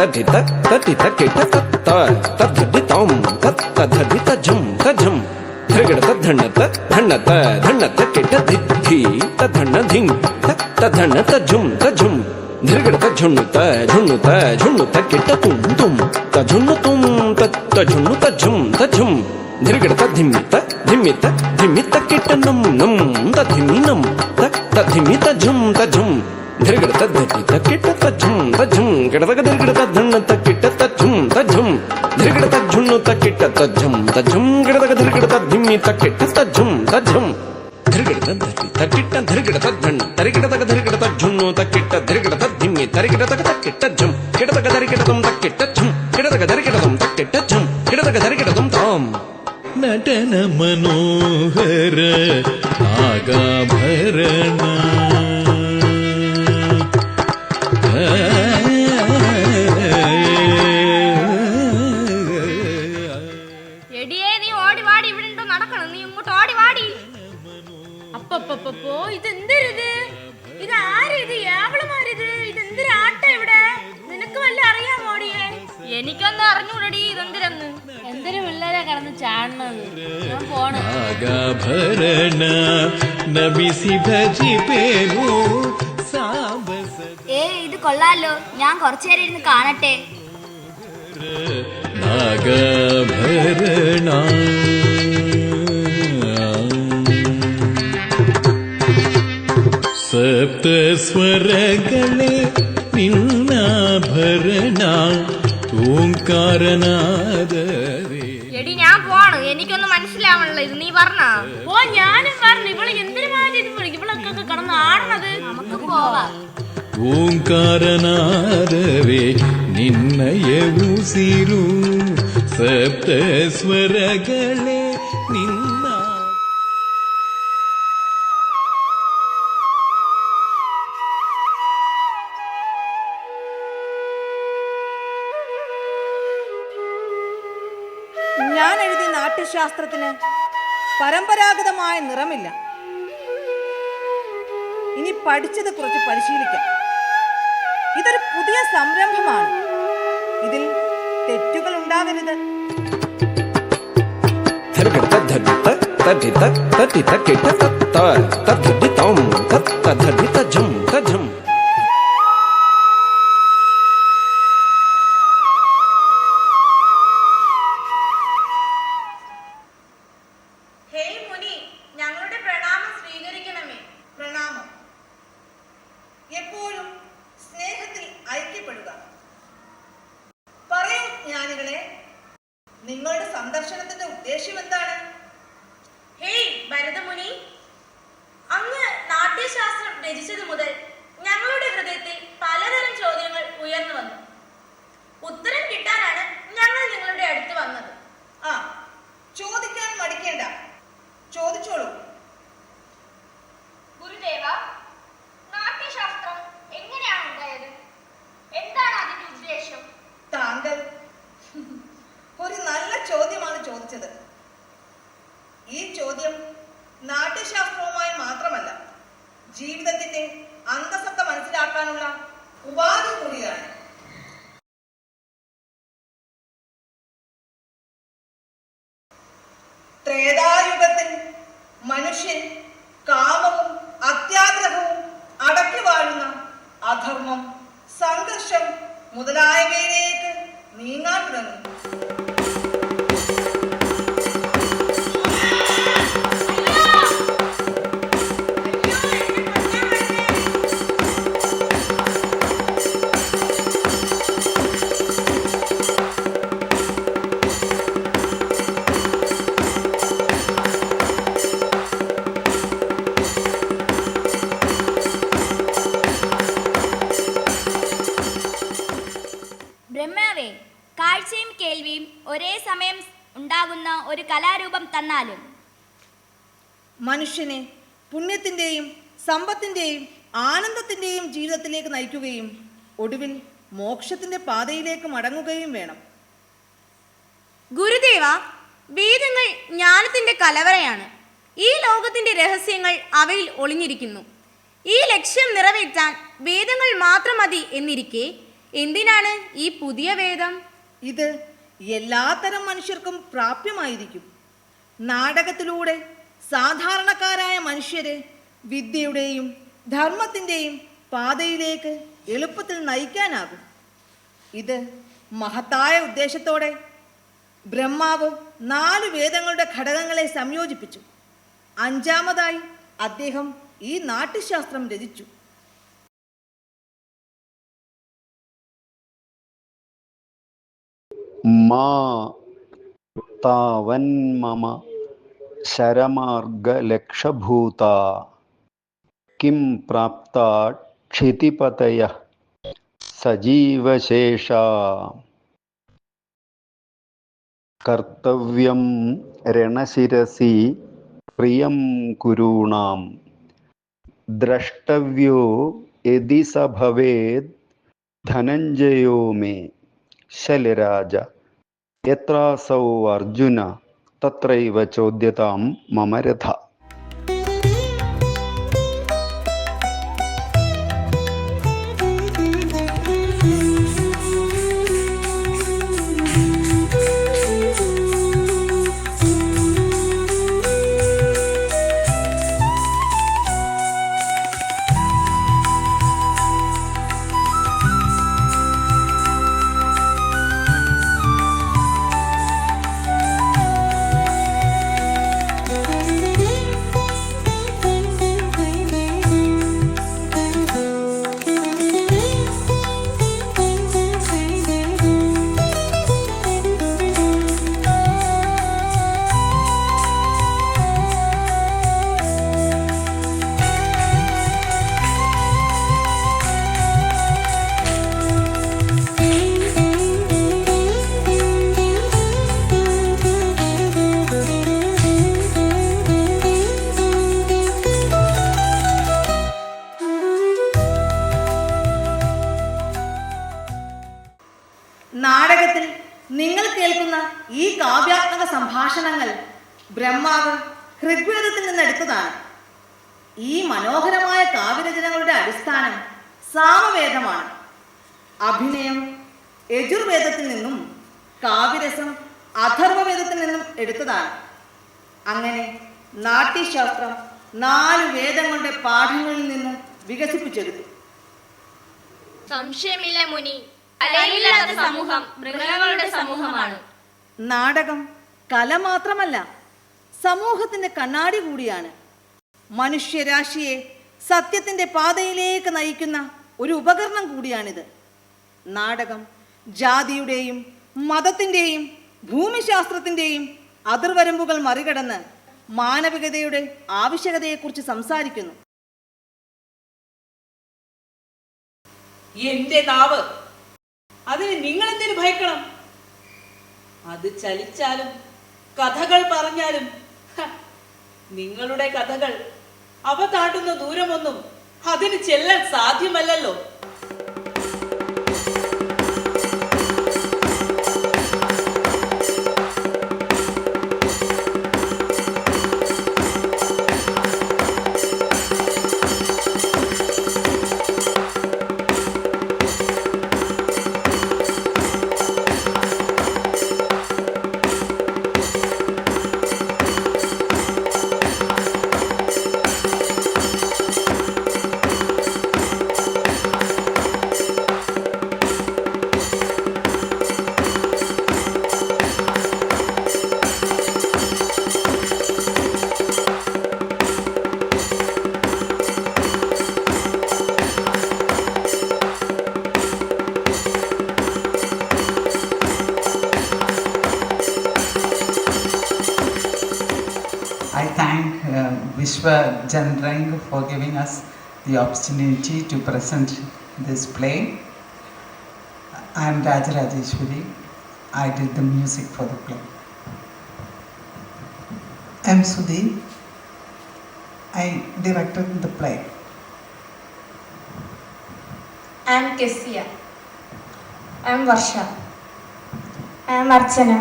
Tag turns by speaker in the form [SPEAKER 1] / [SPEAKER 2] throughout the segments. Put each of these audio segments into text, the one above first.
[SPEAKER 1] തദ്ധിത തദ്ധിത കിട്ട തത്ത തദ്ധിതം തദ്ധിത ജം തജം ധൃഗടത ധണ്ണത ധണ്ണത ധണ്ണത കിട്ട ധിദ്ധി തദ്ധണ്ണ ധിം തദ്ധണ്ണ തജും തജും ധൃഗടത ഝുണ്ണുത ഝുണ്ണുത ഝുണ്ണുത കിട്ട തും തും തഝുണ്ണുതും തഝുണ്ണു തജും തജും ധൃഗടത ധിമ്മിത ധിമ്മിത ധിമ്മിത കിട്ട നം നം തധിമിനം തധിമിത ഝും തഝും ധൃഗടത ധരിത കിട്ട തഝും തഝും കിടതക ധൃഗടത ധണ്ണത കിട്ട തഝും തഝും ധൃഗടത ഝുണ്ണുത കിട്ട തഝും തഝും കിടതക ധൃഗടത ധിമ്മിത കിട്ട തഝും തഝും ധൃഗടത ധരിത കിട്ട ധൃഗടത ധണ്ണ തരികിടതക ധൃഗടത ഝുണ്ണുത കിട്ട ധൃഗടത ധിമ്മി തരികിടതക തക്കിട്ട ഝും കിടതക ധരികിടതം തക്കിട്ട ഝും കിടതക ധരികിടതം തക്കിട്ട ഝും കിടതക ധരികിടതം താം
[SPEAKER 2] നടന മനോഹര നാഗാഭരണ
[SPEAKER 3] എടിയേ നീ ഓടി വാടി ഇവിടെ ഉണ്ടോ നടക്കണം നീ ഇങ്ങോട്ട് ഓടി വാടി അപ്പപ്പപ്പോ ഇതെന്തരുത് ഇത് ആരിത് ഏവളുമാരിത് ഇതെന്തൊരു ആട്ട ഇവിടെ നിനക്ക് വല്ല അറിയാമോടിയേ എനിക്കൊന്നും അറിഞ്ഞൂടടി ഇതെന്തിരെന്ന് എന്തൊരു പിള്ളേരെ കടന്ന് ചാടുന്നത് ഞാൻ പോണ
[SPEAKER 4] ഇത് കൊള്ളാലോ ഞാൻ കുറച്ചേരം ഇരുന്ന് കാണട്ടെ
[SPEAKER 2] നാഗഭരണ സപ്തസ്വരങ്ങളെ നിന്നാഭരണ ഓംകാരനാദവേ.
[SPEAKER 3] എടി ഞാൻ പോണ് എനിക്കൊന്നും മനസ്സിലാവണല്ലോ ഇത് നീ പറഞ്ഞ ഓ ഞാനും പറഞ്ഞു ഇവള് എന്തിനു ഇവളൊക്കെ കടന്ന് ആടണത് നമുക്ക് പോവാം
[SPEAKER 2] ಓಂಕಾರನಾದವೇ ನಿನ್ನಯ ಉಸಿರು ಸಪ್ತಸ್ವರಗಳೇ ನಿನ್ನ
[SPEAKER 5] ഞാൻ എഴുതിയ നാട്യശാസ്ത്രത്തിന് പരമ്പരാഗതമായ നിറമില്ല. ഇനി പഠിച്ചത് കുറച്ച് പരിശീലിക്കാം. ഇതൊരു പുതിയ സംരംഭമാണ്. ഇതിൽ തെറ്റുകൾ ഉണ്ടാകരുത്.
[SPEAKER 6] ഹേയ് മുനി, ഞങ്ങളുടെ പ്രണാമം സ്വീകരിക്കണമേ.
[SPEAKER 5] പ്രണാമം. എപ്പോഴും സ്നേഹത്തിൽ ഐക്യപ്പെടുക. പറയൂ ജ്ഞാനികളെ, നിങ്ങളുടെ സന്ദർശനത്തിന്റെ ഉദ്ദേശ്യം എന്താണ്?
[SPEAKER 6] ഹേയ് ഭരതമുനി, അങ്ങ് നാട്യശാസ്ത്രം രചിച്ചതു മുതൽ ഞങ്ങളുടെ ഹൃദയത്തിൽ പലതരം ചോദ്യങ്ങൾ ഉയർന്നു വന്നു. ഉത്തരം കിട്ടാനാണ് ഞങ്ങൾ നിങ്ങളുടെ അടുത്ത് വന്നത്.
[SPEAKER 5] ആ, ചോദിക്കാൻ മടിക്കേണ്ട, ചോദിച്ചോളൂ.
[SPEAKER 3] ഗുരുദേവ, നാട്യശാസ്ത്രം എങ്ങനെയാണ് ഉണ്ടായത്? എന്താണ് അതിന്റെ ഉദ്ദേശം?
[SPEAKER 5] താങ്കൾ ഒരു നല്ല ചോദ്യമാണ് ചോദിച്ചത്. ഈ ചോദ്യം നാട്യശാസ്ത്രവുമായി മാത്രമല്ല, ജീവിതത്തിന്റെ അന്തസത്ത മനസ്സിലാക്കാനുള്ള ഉപാധി കൂടിയാണ്. ത്രേതായുഗത്തിൽ മനുഷ്യൻ കാമവും അത്യാഗ്രഹവും അടക്കി വാഴുന്ന അധർമ്മം, സംഘർഷം മുതലായവയിലേക്ക് നീങ്ങാൻ തുടങ്ങി.
[SPEAKER 4] ബ്രഹ്മാവേ, കാഴ്ചയും കേൾവിയും ഒരേ സമയം ഉണ്ടാകുന്ന ഒരു കലാരൂപം തന്നാലും.
[SPEAKER 5] മനുഷ്യനെ പുണ്യത്തിൻ്റെയും സമ്പത്തിൻ്റെയും ആനന്ദത്തിൻ്റെയും ജീവിതത്തിലേക്ക് നയിക്കുകയും ഒടുവിൽ മോക്ഷത്തിൻ്റെ പാതയിലേക്ക് മടങ്ങുകയും വേണം.
[SPEAKER 6] ഗുരുദേവ, വേദങ്ങൾ ജ്ഞാനത്തിന്റെ കലവറയാണ്. ഈ ലോകത്തിന്റെ രഹസ്യങ്ങൾ അവയിൽ ഒളിഞ്ഞിരിക്കുന്നു. ഈ ലക്ഷ്യം നിറവേറ്റാൻ വേദങ്ങൾ മാത്രം മതി എന്നിരിക്കെ എന്തിനാണ് ഈ പുതിയ വേദം?
[SPEAKER 5] ഇത് എല്ലാത്തരം മനുഷ്യർക്കും പ്രാപ്യമായിരിക്കും. നാടകത്തിലൂടെ സാധാരണക്കാരായ മനുഷ്യരെ വിദ്യയുടെയും ധർമ്മത്തിൻ്റെയും പാതയിലേക്ക് എളുപ്പത്തിൽ നയിക്കാനാകും. ഇത് മഹത്തായ ഉദ്ദേശത്തോടെ ബ്രഹ്മാവ് 4 വേദങ്ങളുടെ ഘടകങ്ങളെ സംയോജിപ്പിച്ചു. 5ാമതായി അദ്ദേഹം ഈ നാട്യശാസ്ത്രം രചിച്ചു.
[SPEAKER 7] മാ താവന്മമ ശരമാർഗലക്ഷഭൂത കിം പ്രാപ്ത ക്ഷിതിപതയഃ സജീവശേഷാ കർത്തവ്യം രണശിരസി പ്രിയം കുരൂണാം ദ്രഷ്ടവ്യോ യദി സ ഭവേദ് ധനഞ്ജയോ മേ ശലിരാജ യത്രാസൗ അർജുന തത്രൈവ ചോദ്യതാം മമ രഥ.
[SPEAKER 5] നാടകത്തിൽ നിങ്ങൾ കേൾക്കുന്ന ഈ കാവ്യാത്മക സംഭാഷണങ്ങൾ ബ്രഹ്മാവ് ഋഗ്വേദത്തിൽ നിന്നെടുത്തതാണ്. ഈ മനോഹരമായ കാവ്യരചനകളുടെ അടിസ്ഥാനം സാമവേദമാണ്. അഭിനയം യജുർവേദത്തിൽ നിന്നും കാവ്യരസം അഥർവവേദത്തിൽ നിന്നും എടുത്തതാണ്. അങ്ങനെ നാട്യശാസ്ത്രം 4 വേദങ്ങളുടെ പാഠങ്ങളിൽ നിന്ന് വികസിപ്പിച്ചെടുത്തു.
[SPEAKER 3] സംശയമില്ല മുനി, കലയില്ലാത്ത സമൂഹം മൃഗങ്ങളുടെ സമൂഹമാണ്.
[SPEAKER 5] നാടകം കല മാത്രമല്ല, സമൂഹത്തിന്റെ കണ്ണാടി കൂടിയാണ്. മനുഷ്യരാശിയെ സത്യത്തിന്റെ പാതയിലേക്ക് നയിക്കുന്ന ഒരു ഉപകരണം കൂടിയാണിത്. നാടകം ജാതിയുടെയും മതത്തിൻ്റെയും ഭൂമിശാസ്ത്രത്തിൻ്റെയും അതിർവരമ്പുകൾ മറികടന്ന് മാനവികതയുടെ ആവശ്യകതയെക്കുറിച്ച് സംസാരിക്കുന്നു.
[SPEAKER 8] എന്റെ നാവ്, അതിന് നിങ്ങളെന്തിനു ഭയക്കണം? അത് ചലിച്ചാലും കഥകൾ പറഞ്ഞാലും നിങ്ങളുടെ കഥകൾ അവ താണ്ടുന്ന ദൂരമൊന്നും അതിന് ചെല്ലാൻ സാധ്യമല്ലല്ലോ.
[SPEAKER 9] I thank Vishwa Jandrang for giving us the opportunity to present this play. I am Rajarajeshwari. I did the music for the play. I am Sudhi. I directed the play.
[SPEAKER 3] I am Kessia. I am Varsha. I am Archana.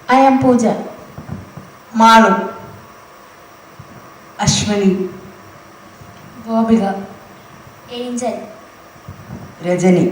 [SPEAKER 3] I am Pooja.
[SPEAKER 9] Malu, Ashwani,
[SPEAKER 3] Gobika. Angel.
[SPEAKER 10] Rajani.